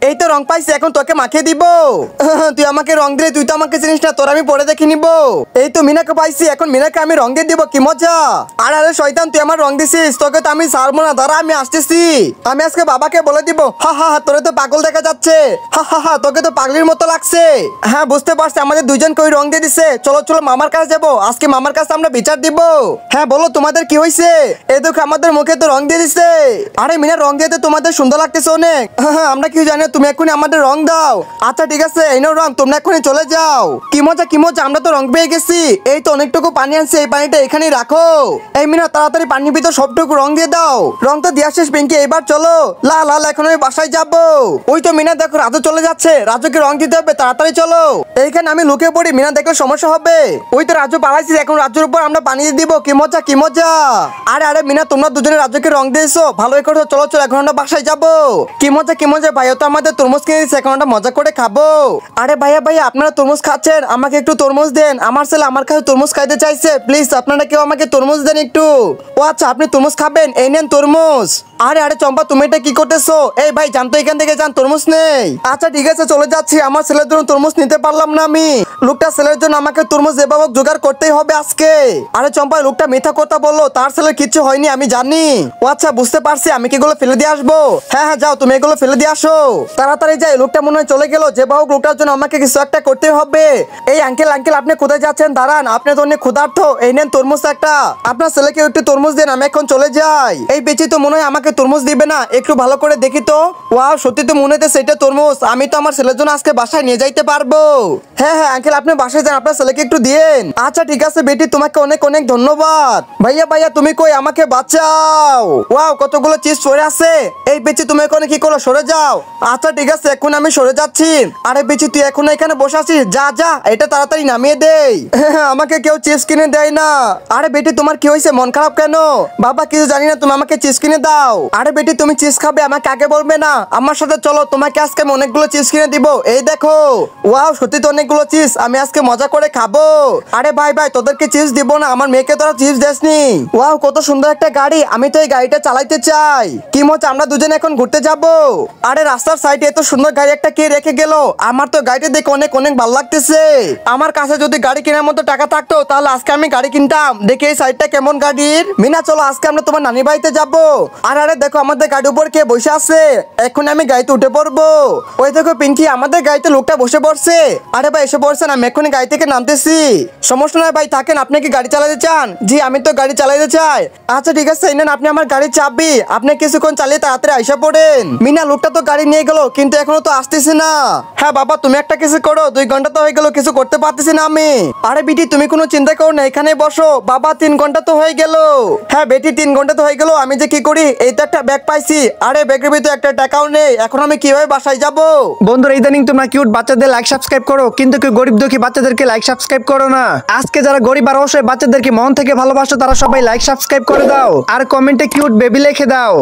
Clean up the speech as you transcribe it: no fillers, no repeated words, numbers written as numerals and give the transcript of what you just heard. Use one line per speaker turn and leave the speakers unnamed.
এই তো রং পাইছি, এখন তোকে মাখিয়ে দিব। তুই আমাকে রং দিলে, তুই তো আমাকে চিনিস না, তোর আমি পরে দেখে নিব। এই তো মিনাকে পাইছি, এখন মিনাকে আমি রং দিয়ে দিব, কি মজা। আর আরে শয়তান, তুই আমার রং দিছিস, তোকে তো আমি ছাড়বো না, দাঁড়া আমি আসতেছি। আমি আজকে বাবাকে বলে দিব। হা হা হা, তোরে তো পাগল দেখা যাচ্ছে। হা হা হা, তোকে তো পাগলির মতো লাগছে। হ্যাঁ বুঝতে পারছি, আমাদের দুইজনকে ওই রং দিয়ে দিছে। চলো চলো মামার কাছে যাবো, আজকে মামার কাছে আমরা বিচার দিব। হ্যাঁ বলো তোমাদের কি হয়েছে? এই দেখো আমাদের মুখে তো রং দিয়ে দিছে। আরে মিনা, রং দিয়ে তোমাদের সুন্দর লাগতেছে অনেক। হ্যাঁ আমরা কি জানি, তুমি এখনই আমাদের রং দাও। আচ্ছা ঠিক আছে, এই নাও রং, তোমরা এখনই চলে যাও। কি মজা কি মজা, আমরা তো রং পেয়ে গেছি। এই তো অনেকটুকু পানি আনছে, এই পানিটা এখানেই রাখো। এই মিনা তাড়াতাড়ি পানির ভিতর সবটুকু রং দিয়ে দাও। রং তো দিয়া শেষ পিঙ্কি, এবার চলো। লা লা, এখন আমি বাসায় যাব। ওই তো মিনা দেখো, রাজু চলে যাচ্ছে, রাজুকে রং দিতে হবে, তাড়াতাড়ি চলো। এইখানে আমি লুকে পড়ি, মিনা দেখলে সমস্যা হবে। ওই তো রাজু পালাইছি, এখন রাজুর উপর আমরা পানি দিয়ে দিব, কি মজা কি মজা। আরে আরে মিনা, তোমরা দুজনে রাজুকে রং দিয়েছো, ভালোই করছো। চলো চলো, এখন আমরা বাসায় যাবো। কি মজা ভাইয়া তো আমাদের তরমুজ কিনে দিচ্ছে, এখন আমরা মজা করে খাবো। আরে ভাইয়া ভাইয়া, আপনারা তরমুজ খাচ্ছেন, আমাকে একটু তরমুজ দেন। আমার ছেলে আমার কাছে তরমুজ খাইতে চাইছে, প্লিজ আপনারা কেউ আমাকে তরমুজ দেন একটু। ও আচ্ছা, আপনি তরমুজ খাবেন, এই নেন তরমুজ। আরে আরে চম্পা, তুমি এটা কি করতেছো? এই ভাই জান তো, এখান থেকে যান, তরমুজ নেই। আচ্ছা ঠিক আছে, চলে যাচ্ছি। আমার ছেলের জন্য তরমুজ নিতে পারলাম না আমি। লোকটা ছেলের জন্য আমাকে তরমুজ যেভাবে জোগাড় করতেই হবে আজকে। আরে চম্পা, লোকটা মিথ্যা কথা বললো, তার ছেলের কিচ্ছু হয়নি, আমি জানি। ও আচ্ছা বুঝতে পারছি, আমি কি এগুলো ফেলে দিয়ে আসবো? হ্যাঁ হ্যাঁ যাও, তুমি এগুলো ফেলে দিয়ে আসো তাড়াতাড়ি। যাই, লোকটা মনে হয় চলে গেল। যে বাহু, লোকটার জন্য আমাকে কিছু একটা করতে হবে। এই আঙ্কেল আঙ্কেল, আপনি কোথায় যাচ্ছেন? দাঁড়ান, আপনি তো অনেক ক্ষুধার্ত, এই নেন তরমুজ একটা। আপনার ছেলেকে একটু তরমুজ দেন, আমি এখন চলে যাই। এই বেচি তো মনে হয় আমাকে তরমুজ দিবে না, একটু ভালো করে দেখি তো। ওয়াও, সত্যি তো মনে হচ্ছে সেটা তরমুজ। আমি তো আমার ছেলের জন্য আজকে বাসায় নিয়ে যাইতে পারবো। হ্যাঁ হ্যাঁ আঙ্কেল, আপনি বাসায় যান, আপনার ছেলেকে একটু দিয়েন। আচ্ছা ঠিক আছে বেটি, তোমাকে অনেক অনেক ধন্যবাদ। ভাইয়া ভাইয়া, তুমি কই, আমাকে বাঁচাও। ওয়াও, কতগুলো চিজ সরে আছে। এই বেচি তুমি এখন কি করো, সরে যাও। আচ্ছা ঠিক আছে, এখন আমি সরে যাচ্ছি। আরে বেচি, তুই এখন এখানে বসে আছিস, যা যা, এটা তাড়াতাড়ি নামিয়ে দেই। আমাকে কেউ চিপস কিনে দেয় না। আরে বেটি, তোমার কি হয়েছে, মন খারাপ কেন? বাবা কিছু জানি না, তুমি আমাকে চিপস কিনে দাও। আরে বেটি, তুমি চিপস খাবে, আমাকে আগে বলবে না? আমার সাথে চলো, তোমাকে আজকে আমি অনেকগুলো চিপস কিনে দিব। এই দেখো। ওয়াও, সত্যি তো অনেকগুলো চিপস, আমি আজকে মজা করে খাবো। আরে ভাই ভাই, তোদেরকে চিপস দিব না, আমার মেয়েকে তোরা চিপস দেসনি। ওয়াও, কত সুন্দর একটা গাড়ি, আমি তো এই গাড়িটা চালাইতে চাই। কি মজা, আমরা দুজনে এখন ঘুরতে যাব। আরে রাস্তার সাইডে এত সুন্দর গাড়ি একটা কে রেখে গেল? আমার তো গাড়িটা দেখে অনেক অনেক ভালো লাগতেছে। আমার কাছে যদি গাড়ি কেনার মতো টাকা থাকতো, তাহলে আজকে আমি গাড়ি কিনতাম। দেখি এই সাইডটা কেমন গাড়ির। মিনা চলো, আজকে আমরা তোমার নানি বাড়িতে যাব। আর আরে দেখো, আমাদের গাড়ির উপর কে বসে আছে। এখন আমি গাড়িতে উঠে পড়বো। ওই দেখো পিঙ্কি, আমাদের গাড়িতে লোকটা বসে পড়ছে। আরে ভাই এসে পড়ছেন, আমি এখনই গাড়ি থেকে নামতেছি। সমস্যা নয় ভাই, থাকেন। আপনি কি গাড়ি চালাতে চান? জি, আমি তো গাড়ি চালাতে চাই। আচ্ছা ঠিক আছে, নেন আপনি আমার গাড়ির চাবি। আপনি কিছুক্ষণ চালিয়ে তাড়াতাড়ি আইসা পড়েন। মিনা, লোকটা তো গাড়ি নিয়ে গেল, কিন্তু এখনো তো আসতেছে না। হ্যাঁ বাবা, তুমি একটা কিছু করো, 2 ঘন্টা তো হয়ে গেল, কিছু করতে পারতেছি না আমি। আরে বিটি, তুমি কোনো চিন্তা করো না, এখানে বসো। বাবা 3 ঘন্টা তো হয়ে গেল। হ্যাঁ বেটি, 3 ঘন্টা তো হয়ে গেল, আমি যে কি করি। এই তো একটা ব্যাগ পাইছি। আরে ব্যাগের ভিতরে একটা টাকাও নেই, এখন আমি কিভাবে বাসায় যাব?
বন্ধুরা, ইদানিং তোমরা কিউট বাচ্চাদের লাইক সাবস্ক্রাইব করো, কিন্তু কেউ গরিব দুঃখী বাচ্চাদেরকে লাইক সাবস্ক্রাইব করো না। আজকে যারা গরিব আর অসহায় বাচ্চাদেরকে মন থেকে ভালোবাসো, তারা সবাই লাইক সাবস্ক্রাইব করে দাও আর কমেন্টে কিউট বেবি লিখে দাও।